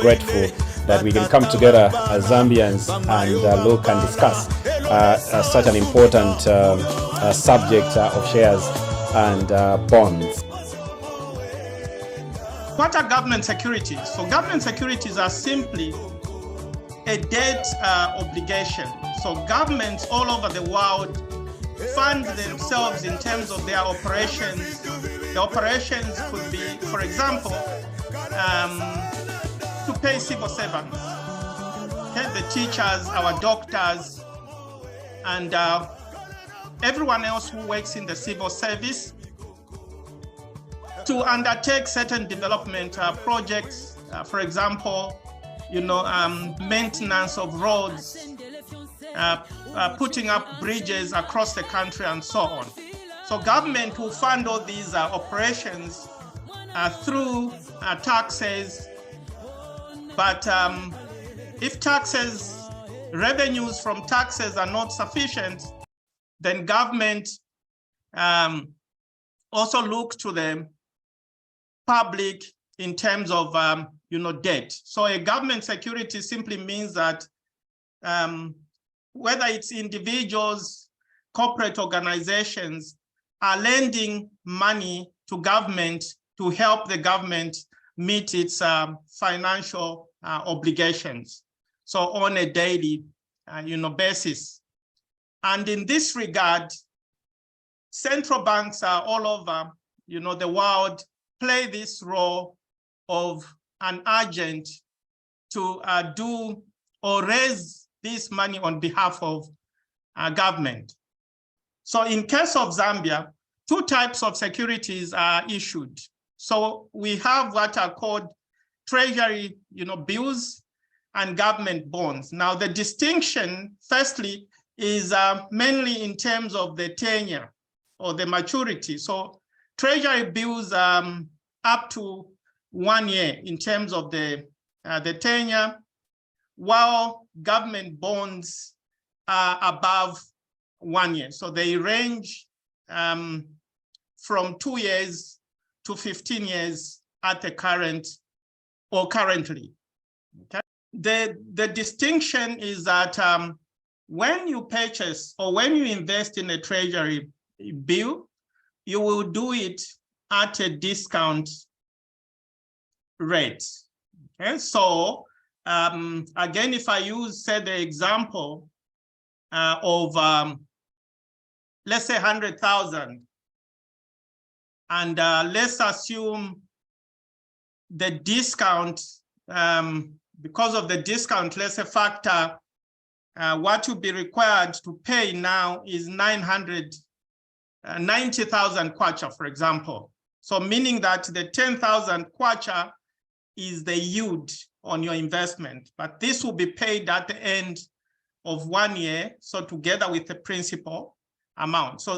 grateful that we can come together as Zambians and look and discuss such an important subject of shares and bonds. What are government securities? So government securities are simply a debt obligation. So governments all over the world fund themselves in terms of their operations. The operations could be, for example, to pay civil servants, okay? The teachers, our doctors, and everyone else who works in the civil service, to undertake certain development projects, for example, maintenance of roads, putting up bridges across the country, and so on. So government will fund all these operations through taxes, but if revenues from taxes are not sufficient, then government also look to the public in terms of debt. So a government security simply means that whether it's individuals, corporate organizations are lending money to government to help the government meet its financial obligations, so on a daily basis. And in this regard, central banks are all over the world play this role of an agent to do or raise this money on behalf of government. So in case of Zambia, two types of securities are issued. So we have what are called treasury bills and government bonds. Now the distinction, firstly, is mainly in terms of the tenure or the maturity. So treasury bills up to 1 year in terms of the tenure, while government bonds are above 1 year. So they range from 2 years to 15 years at the currently. Okay. The distinction is that when you purchase or when you invest in a treasury bill, you will do it at a discount rate. Okay, so again, if I use, say, the example of let's say 100,000, and let's assume the discount, because of the discount, let's say factor, what will be required to pay now is 90,000 kwacha, for example. So meaning that the 10,000 kwacha is the yield on your investment, but this will be paid at the end of 1 year, so together with the principal amount. So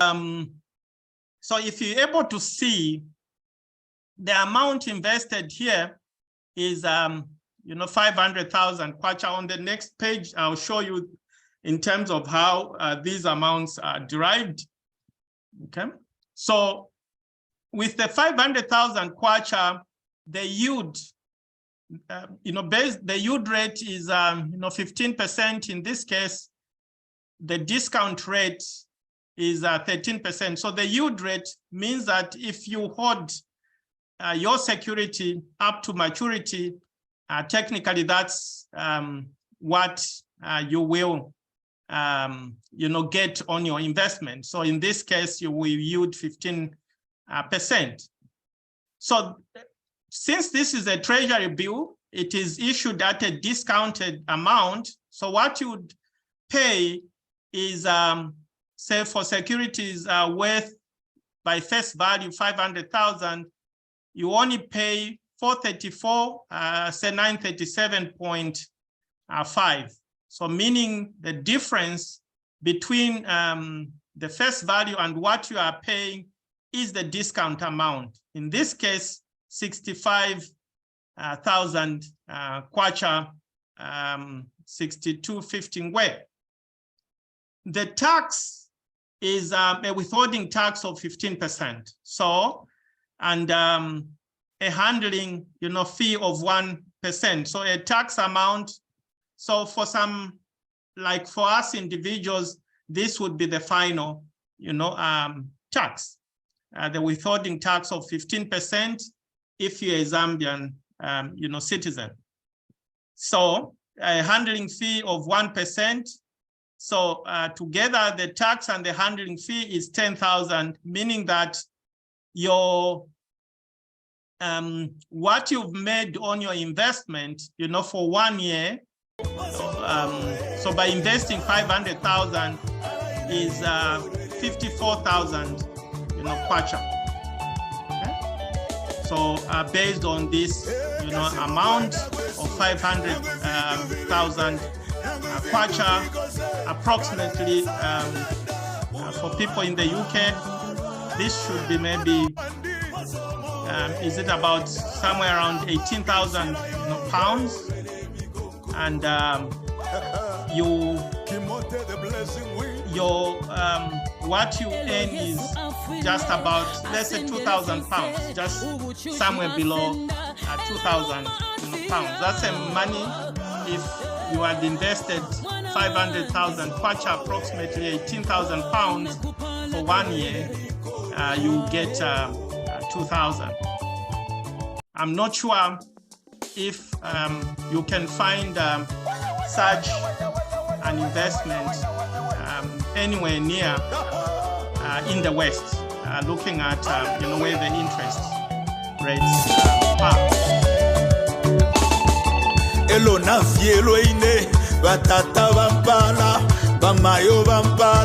so if you're able to see, the amount invested here is 500,000 kwacha. On the next page, I'll show you in terms of how these amounts are derived. Okay, so with the 500,000 kwacha, the yield, the yield rate is 15%. In this case, the discount rate is 13%. So the yield rate means that if you hold your security up to maturity, technically that's what you will get on your investment. So in this case, you will yield 15%. So since this is a treasury bill, it is issued at a discounted amount. So what you would pay is, say, for securities worth by face value 500,000, you only pay 434, say 937.5. So meaning the difference between the face value and what you are paying is the discount amount. In this case, 65,000 kwacha, 62.15 way. The tax is a withholding tax of 15%. So, and a handling, fee of 1%. So a tax amount. So for some, like for us individuals, this would be the final, tax, the withholding tax of 15% if you're a Zambian, citizen. So a handling fee of 1%. So together the tax and the handling fee is 10,000, meaning that your what you've made on your investment, for 1 year. So by investing 500,000 is 54,000, kwacha. Okay? So based on this, amount of 500,000 kwacha, approximately for people in the UK, this should be maybe. Is it about somewhere around 18,000 pounds? And what you earn is just about, let's say, 2,000 pounds, just somewhere below 2,000 pounds. That's a money. If you had invested 500,000 kwacha, approximately 18,000 pounds for 1 year, you get 2,000. I'm not sure if you can find such an investment anywhere near in the West, looking at where the interest rates are. Elo na fielo ine batata vampala bamayo vampala